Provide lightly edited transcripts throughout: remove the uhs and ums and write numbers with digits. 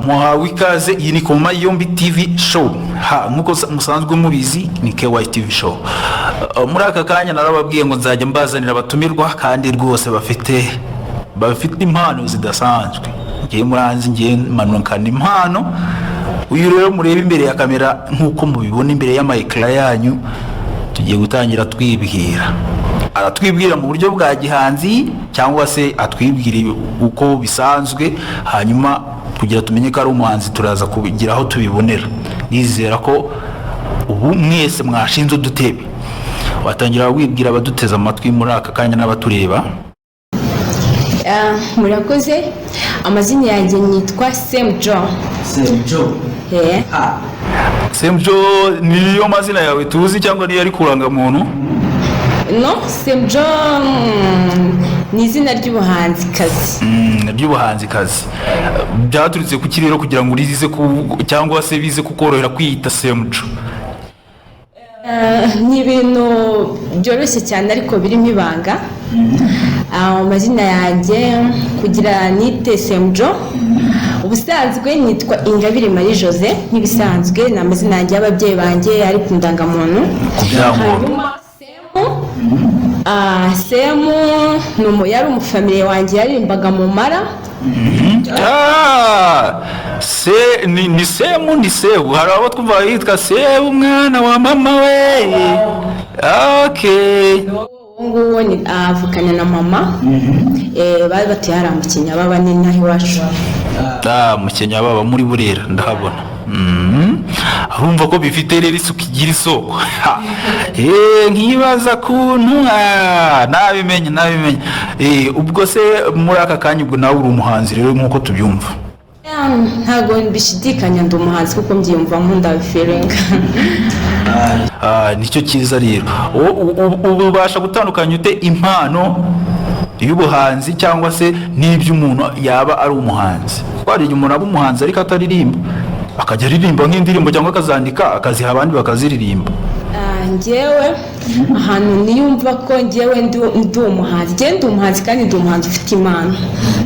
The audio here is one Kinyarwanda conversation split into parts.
muhawe ikaze. Iyi ni Koma Yombi TV show. Nkuko musanzwe mubizi ni KY TV show. Muri aka kanya narababwiye ngo nzajya mbazanira abatumirwa kandi rwose bafite impano zidasanzwe. Ngiye muranzi ngiye manukana impano. Uyu rero mureba imbere ya kamera nkuko mubibona imbere ya micro yanyu, tugiye gutangira twibwira. Aratwibwira mu buryo bwa gihanzi cyangwa se atwibwira uko bisanzwe, hanyuma kugira tumenye ko ari umuhanzi turaza kugira aho tubibonera. Nizera ko ubu mwese mwashinze udutebe. Watangira wibwira abaduteza amatwi muri aka kanya n'abatureba. Murakoze. Amazina yanjye nitwa Semu. Semu niyo mazina yawe tuzi cyangwa niyo ari kuranga muntu? No, Semu ni izina ry'ubuhanzikazi. Ry'ubuhanzikazi. Byaturitse ku kirero kugira ngo urize cyangwa se bize kukorohera kwiyita Semu? Ni ibintu byoroshye cyane ariko birimo ibanga. Amazina yanjye kugira nite Semu. Ubusanzwe nitwa Ingabire Marie Jose, n'ibisanzwe ni amazina yanjye y'ababyeyi banjye ari ku ndangamuntu. Semu yari umufamiliye wanjye yarimbaga mu mara. Ni Semu hari abo twumva yitwa Semu umwana wa mama we. Nguwo ni avukana na mama. Bari batuye hariya mu Kinyababa n'inaha iwacu. Mu Kinyababa muri Burera ndahabona. Urumva ko bifite rero isuku igira isoko. Nkibaza kuntu nabimenye. Ubwo se muri aka kanya ubwo nawe uri umuhanzi rero nkuko tubyumva? Ntago mbishidikanya ndi umuhanzi kuko mbyiyumva nkunda feeling. Nicyo cyiza rero. Ubasha gutandukanya ute impano y'ubuhanzi cyangwa se n'iby'umuntu yaba ari umuhanzi? Twariye umuntu aba umuhanzi ariko ataririmba, akajya aririmba nk'indirimbo cyangwa akazandika akaziha abandi bakaziririmba. Njyewe ahantu niyumva ko njyewe ndi umuhanzi, ndi umuhanzi kandi ndi umuhanzi ufite impano,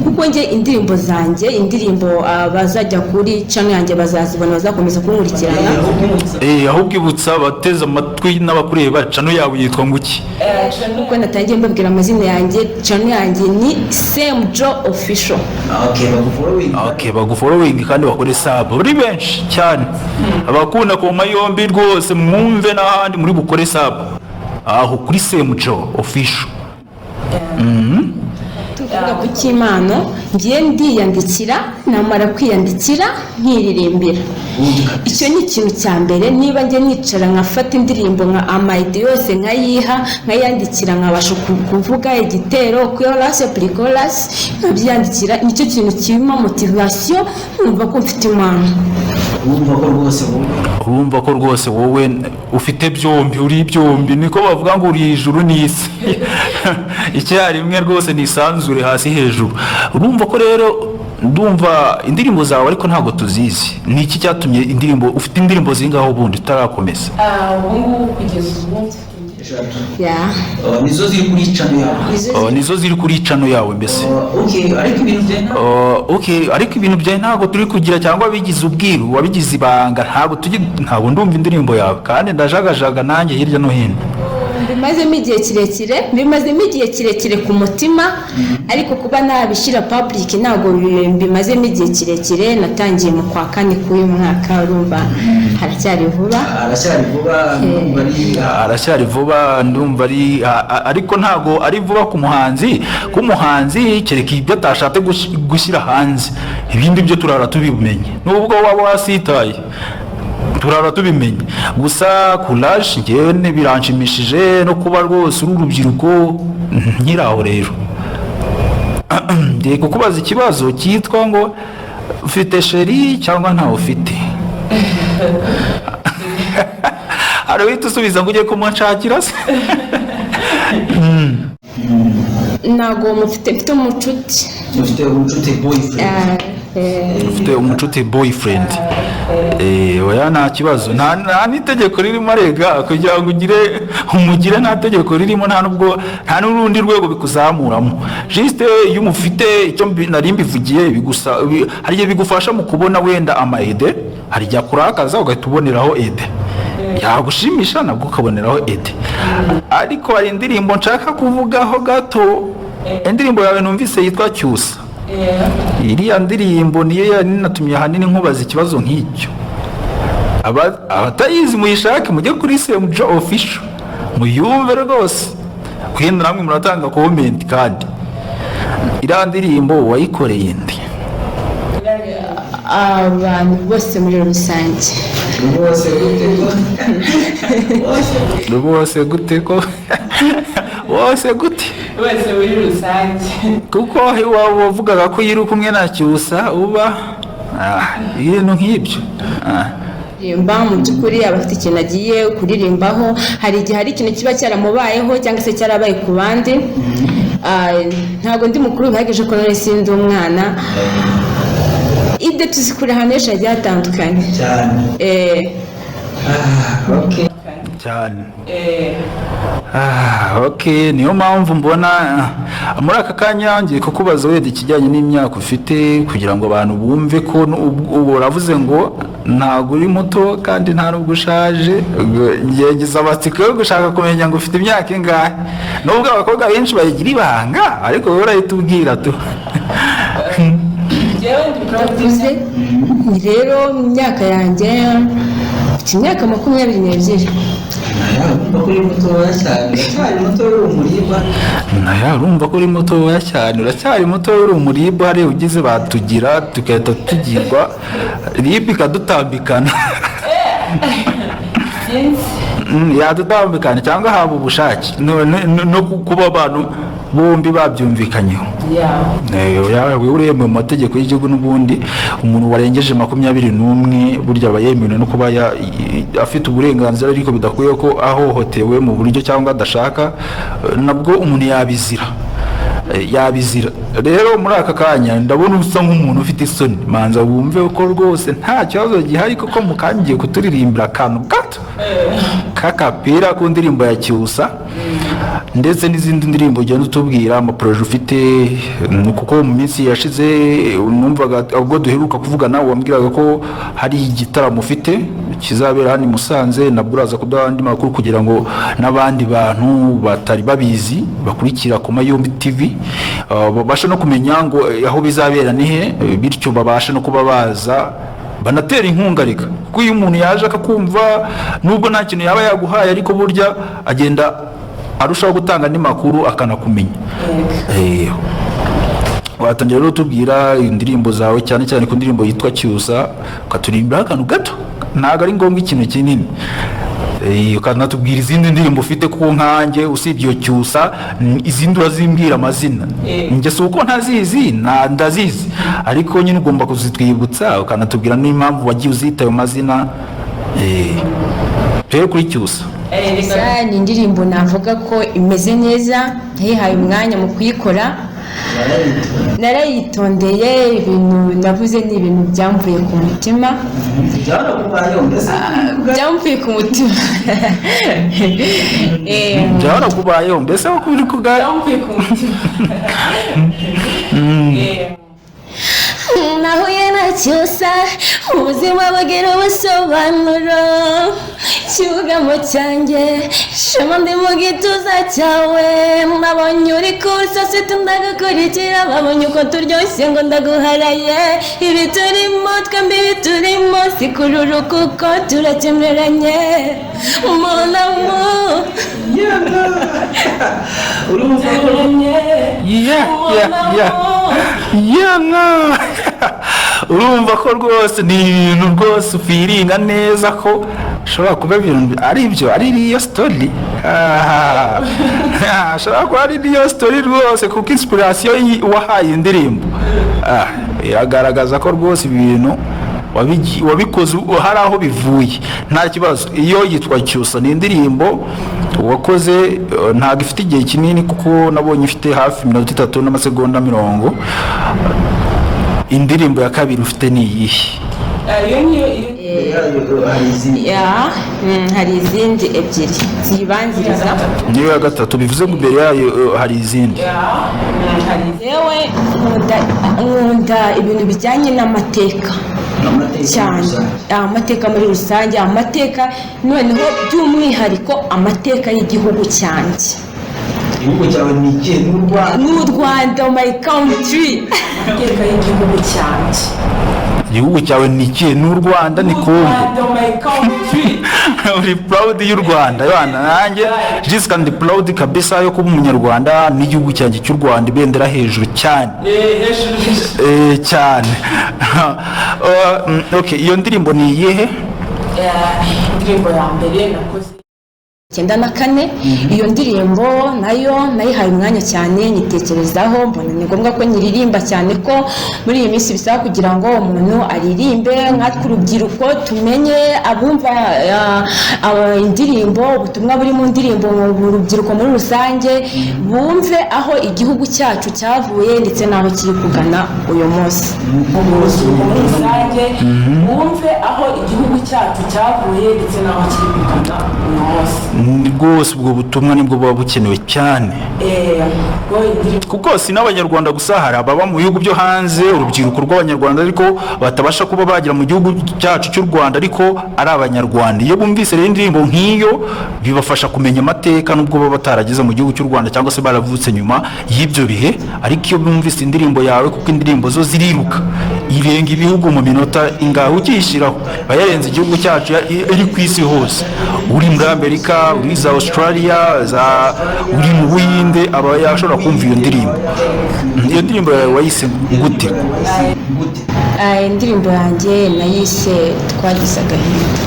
kuko njye indirimbo zanjye, indirimbo bazajya kuri channel yanjye bazazibona, bazakomeza kunkurikirana. Ahubwo ibutsa bateze amatwi n'abakureba channel yawe yitwa nguki? Kuko natangiye mbabwira amazina yanjye, channel yanjye ni Semu official. Bagufollowing kandi bakore sub buri benshi cyane. Abakunda Koma Yombi rwose mwumve n'ahandi muri bukore sub aho kuri Semu official. Tuvuga ku cy'imano, ngiye ndiyandikira, namara kwiyandikira nkiririmbira. Icyo ni ikintu cya mbere. Niba njye nicara nkafata indirimbo nka amayidi yose nkayandikira, nkabasha kuvuga igitero, chorus, pre-chorus, nkabyandikira. Nicyo kintu kirimo motivation, numva ko mfite impano. Urumva ko rwose wowe ufite byombi, uri byombi, niko bavuga ngo uri ijuru n'isi. Icyarimwe rwose nisanzure hasi hejuru. Urumva ko rero ndumva indirimbo zawe ariko ntago tuzizi. Ni iki cyatumye ufite indirimbo zingaho ubundi utarakomeza? Ubu kugeza ubu nizo ziri kuri channel yawe. Nizo ziri kuri channel yawe mbese. Ariko ibintu byawe ntago turi kugira cyangwa bigize ubwiru, wabigize ibanga, ntago ndumva indirimbo yawe kandi ndajagajaga nanjye hirya no hino. Bimazemo igihe kirekire ku mutima, ariko kuba nabishyira public ntago bimazemo igihe kirekire. Natangiye mu kwa kane k'uyu mwaka, urumva aracyari vuba ndumva ariko ntago ari vuba ku muhanzi kereka ibyo atashatse gushyira hanze. Ibindi byo turara tubimenye, nubwo waba wasitaye turara tubimenye. Gusa courage ngewe biranshimishije no kuba rwose urubyiruko nkiraho rero. Ndiye kukubaza ikibazo cyitwa ngo ufite sheri cyangwa ntawe ufite? Ari wita usubiza ngo ujye kumunshakira se? Nago mufite umucuti. Ufite umucuti boyfriend? ufite umucuti boyfriend oya nta kibazo nta n'itegeko ririmo arega kugira ngo umugire nta tegeko ririmo nta n'urundi rwego bikuzamuramo juste iyo umufite icyo nari mbivugiye hari igihe bigufasha mu kubona wenda ama-aide hari igihe akurakaza ugahita uboneraho aide yagushimisha nabwo ukaboneraho aide ariko hari indirimbo nshaka kuvugaho gato indirimbo yawe numvise yitwa Cyusa iriya ndirimbo niyo yanatumye ahanini nkubaza ikibazo nk'icyo abatayizi muyishake mujye kuri Semu official muyumve rwose kwenda namwe muratanga comment kandi iriya ndirimbo wayikoreye ndi abantu bose muri rusange bose gute ko bose gute bose muri rusange kuko wavugaga ko yiri kumwe na Cyusa uba ibintu nk'ibyo mba mu by'ukuri aba afite ikintu agiye kuririmbaho hari igihe hari ikintu kiba cyaramubayeho cyangwa se cyarabaye ku bandi ntabwo ndi mukuru bihagije ko none sindi umwana ibyo tuzikura ahantu henshi hagiye hatandukanye cyane okay niyo mpamvu mbona muri aka kanya ngiye kukubaza wenda ikijyanye n'imyaka ufite kugira ngo abantu bumve ko uravuze ngo ntabwo uri muto kandi nta nubwo ushaje ngengeza amatsiko yo gushaka kumenya ngo ufite imyaka ingahe nubwo abakobwa benshi bayigira ibanga ariko wowe urahita ubwira tu rero mu myaka yanjye mfite imyaka 22 urumva ko uri mutoya cyane uracyari mutoya uri umuribwa hari ugize batugira tugahita tugirwa ribi ikadutambikana yadutambikana cyangwa haba ubushake no kuba abantu bombi babyumvikanyeho yawe uremeye mu mategeko y'igihugu n'ubundi umuntu warengeje 21 burya aba yemerewe no kuba afite uburenganzira ariko bidakwiye ko ahohotewe mu buryo cyangwa adashaka nabwo umuntu yabizira rero muri aka kanya ndabona usa nk'umuntu ufite isoni manza wumve ko rwose nta kibazo gihari kuko mukangiye kuturirimbira akantu gato kakapira ku ndirimbo ya Cyusa ndetse n'izindi ndirimbo ugenda utubwira amaproje ufite kuko mu minsi yashize numvaga ubwo duheruka kuvugana wambwiraga ko hari igitaramo ufite kizabera hano i Musanze nabwo uraza kuduha andi makuru kugira ngo n'abandi bantu batari babizi bakurikira Koma Yombi TV babashe no kumenya ngo aho bizabera nihe bityo babashe no kuba baza banatera inkunga reka kuko iyo umuntu yaje akakumva nubwo nta kintu yaba yaguhaye ariko burya agenda arushaho gutanga andi makuru akanakumenya watangira rero tubwira indirimbo zawe cyane cyane ku ndirimbo yitwa Cyusa ukaturimbira akantu gato ntago ari ngombwa ikintu kinini ukanatubwira izindi ndirimbo ufite kuko nkanjye usibye iyo Cyusa izindi urazimbwira amazina njye si uko ntazizi ndazizi ariko nyine ugomba kuzitwibutsa ukanatubwira n'impamvu wagiye uzita ayo mazina rero kuri Cyusa ni indirimbo navuga ko imeze neza yayihaye umwanya mu kuyikora narayitondeye ibintu navuze ni ibintu byamvuye ku mutima byamvuye ku mutima byarakubayeho mbese ko uri byamvuye ku mutima nahuye na Cyusa ubuzima bugira ubusobanuro cyugamo cyanjye shema ndi mu gituza cyawe nabonye uri kurusasi ndagakurikira babonye uko turyoshye ngo ndaguharaye ibi turimo twembi turimo sikururu kuko turakemeranye umunamu urumva ko rwose ni ibintu rwose ufiringa neza ko ushobora kuba ibintu ari byo ari iyo story ashobora kuba ari iyo story rwose kuko inspiration wahaye indirimbo iragaragaza ko rwose ibintu wabikoze hari aho bivuye nta kibazo iyo yitwa Cyusa ni indirimbo wakoze ntabwo ifite igihe kinini kuko nabonye ifite hafi 3 n'amasegonda 40 indirimbo ya kabiri ufite ni iyihe? hari izindi ebyiri zibanziriza. niyo ya gatatu, bivuze ngo imbere yayo hari izindi. yewe nkunda ibintu bijyanye n'amateka cyane, amateka muri rusange, amateka noneho by'umwihariko amateka y'igihugu cyanjye. igihugu cyawe ni ikihe? n'u Rwanda, my country. amateka y'igihugu cyanjye. igihugu cyawe ni ikihe? n'u Rwanda ni Kongo. uri proud y'u Rwanda bana? nanjye Jessica ndi proud kabisa yo kuba umunyarwanda n'igihugu cyanjye cy'u Rwanda, ibendera hejuru cyane cyane. Okay, iyo ndirimbo ni iyihe? indirimbo ya mbere nakoze 94. iyo ndirimbo nayo nayihaye umwanya cyane, nyitekerezaho, mbona ni ngombwa ko nyiririmba cyane ko muri iyi minsi bisaba kugira ngo umuntu aririmbe, nkatwe urubyiruko tumenye abumva indirimbo, ubutumwa buri mu ndirimbo, urubyiruko muri rusange bumve aho igihugu cyacu cyavuye ndetse n'aho kiri kugana uyu munsi. urubyiruko muri rusange bumve aho igihugu cyacu cyavuye ndetse n'aho kiri kugana uyu munsi. rwose ubwo butumwa nibwo buba bukenewe cyane, kuko si n'abanyarwanda gusa, hari ababa mu bihugu byo hanze, urubyiruko rw'abanyarwanda ariko batabasha kuba bagera mu gihugu cyacu cy'u Rwanda ariko ari abanyarwanda. iyo bumvise rero indirimbo nk'iyo bibafasha kumenya amateka, nubwo baba batarageze mu gihugu cy'u Rwanda cyangwa se baravutse nyuma y'ibyo bihe, ariko iyo bumvise indirimbo yawe, kuko indirimbo zo ziriruka, irenga ibihugu mu minota ingahe ukiyishyiraho, bayarenze igihugu cyacu iri ku isi hose, uri muri Amerika, uri za Australia, uri mu Buhinde, aba yashobora kumva iyo ndirimbo. iyo ndirimbo yawe wayise gute? indirimbo yanjye nayise twagize agahinda.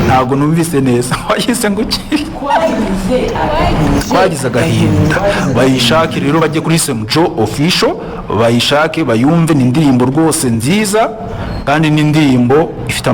ntabwo numvise neza. wayise ngo twagize agahinda. bayishake rero, bajye kuri Semu official bayishake bayumve. ni indirimbo rwose nziza kandi ni indirimbo ifite